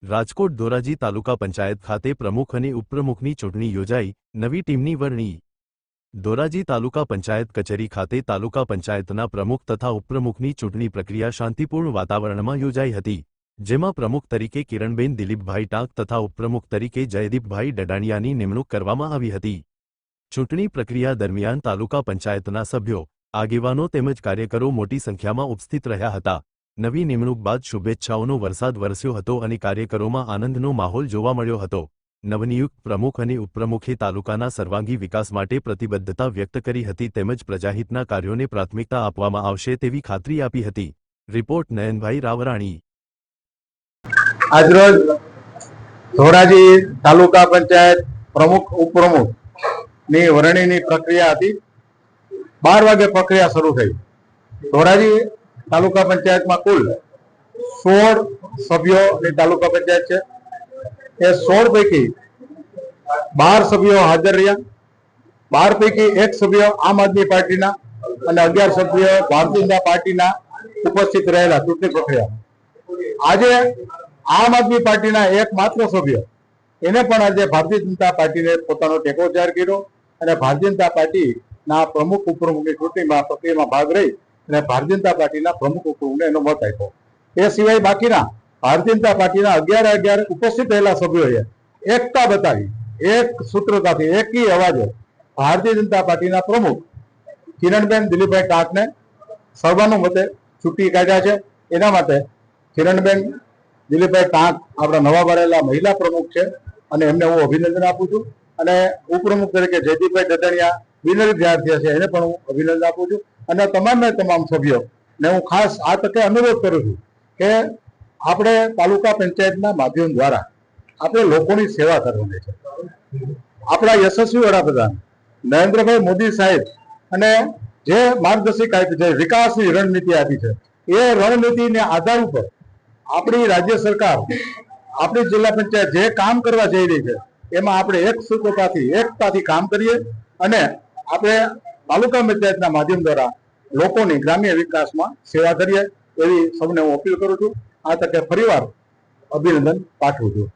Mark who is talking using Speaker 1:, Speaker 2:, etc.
Speaker 1: રાજકોટ ધોરાજી તાલુકા પંચાયત ખાતે પ્રમુખ અને ઉપપ્રમુખની ચૂંટણી યોજાઈ, નવી ટીમની વરણી। ધોરાજી તાલુકા પંચાયત કચેરી ખાતે તાલુકા પંચાયતના પ્રમુખ તથા ઉપપ્રમુખની ચૂંટણી પ્રક્રિયા શાંતિપૂર્ણ વાતાવરણમાં યોજાઈ હતી, જેમાં પ્રમુખ તરીકે કિરણબેન દિલીપભાઈ ટાંક તથા ઉપપ્રમુખ તરીકે જયદીપભાઈ ડડાણિયાની નિમણૂક કરવામાં આવી હતી। ચૂંટણી પ્રક્રિયા દરમિયાન તાલુકા પંચાયતના સભ્યો, આગેવાનો તેમજ કાર્યકરો મોટી સંખ્યામાં ઉપસ્થિત રહ્યા હતા। નવી નિમણૂક બાદ શુભેચ્છાઓનો વરસાદ વરસ્યો હતો અને કાર્યકરોમાં આનંદનો માહોલ જોવા મળ્યો હતો। નવનિયુક્ત પ્રમુખ અને ઉપપ્રમુખે તાલુકાના સર્વાંગી વિકાસ માટે પ્રતિબદ્ધતા વ્યક્ત કરી હતી તેમજ પ્રજાહિતના કાર્યોને પ્રાથમિકતા આપવામાં આવશે તેવી ખાતરી આપી હતી। રિપોર્ટ નયનભાઈ રાવરાણી।
Speaker 2: આજરોજ ધોરાજી તાલુકા પંચાયત પ્રમુખ ઉપપ્રમુખ ની વરણીની પ્રક્રિયા હતી। 12 વાગે પ્રક્રિયા શરૂ થઈ। ધોરાજી તાલુકા પંચાયતમાં કુલ 16 સભ્યોની તાલુકા પંચાયત છે। એ 16 પૈકી 12 સભ્યો હાજર રહ્યા। 12 પૈકી 1 સભ્ય આમ આદમી પાર્ટીના અને 11 સભ્યો ભારતીય જનતા પાર્ટીના ઉપસ્થિત રહેલા ચૂંટણી પ્રક્રિયા। આજે આમ આદમી પાર્ટીના એકમાત્ર સભ્ય એને પણ આજે ભારતીય જનતા પાર્ટીને પોતાનો ટેકો જાહેર કર્યો અને ભારતીય જનતા પાર્ટીના પ્રમુખ ઉપપ્રમુખની ચૂંટણીમાં પ્રક્રિયામાં ભાગ રહી અને ભારતીય જનતા પાર્ટીના પ્રમુખ ઉપપ્રમુખને એનો મત આપ્યો। એ સિવાય બાકીના ભારતીય જનતા પાર્ટીના 11 ઉપસ્થિત રહેલા સભ્યોએ એકતા બતાવી, એક સૂત્રતાથી, એકી અવાજે ભારતીય જનતા પાર્ટીના પ્રમુખ કિરણબેન દિલીપભાઈ ટાંકને સર્વાનુમતે ચૂંટી કાઢ્યા છે। એના માટે કિરણબેન દિલીપભાઈ ટાંક આપણા નવા બનેલા મહિલા પ્રમુખ છે અને એમને હું અભિનંદન આપું છું। અને ઉપપ્રમુખ તરીકે જયદીપભાઈ ડડાણિયા વિનર જાહેર થયા છે, એને પણ હું અભિનંદન આપું છું। અને તમામ સભ્યોને હું ખાસ આ તકે અનુરોધ કરું છું કે આપણે તાલુકા પંચાયતના માધ્યમ દ્વારા આપણે લોકોની સેવા કરવાની છે। આપણા યશસ્વી વડાપ્રધાન નરેન્દ્રભાઈ મોદી સાહેબ અને જે માર્ગદર્શિકા આપી છે, વિકાસની રણનીતિ આપી છે, એ રણનીતિના આધાર ઉપર આપણી રાજ્ય સરકાર, આપણી જિલ્લા પંચાયત જે કામ કરવા જઈ રહી છે એમાં આપણે એક સૂત્રતાથી, એકતાથી કામ કરીએ અને આપણે તાલુકા પંચાયતના માધ્યમ દ્વારા લોકોની ગ્રામ્ય વિકાસમાં સેવા કરીએ એવી સૌને હું અપીલ કરું છું। આ તકે ફરીવાર અભિનંદન પાઠવું છું।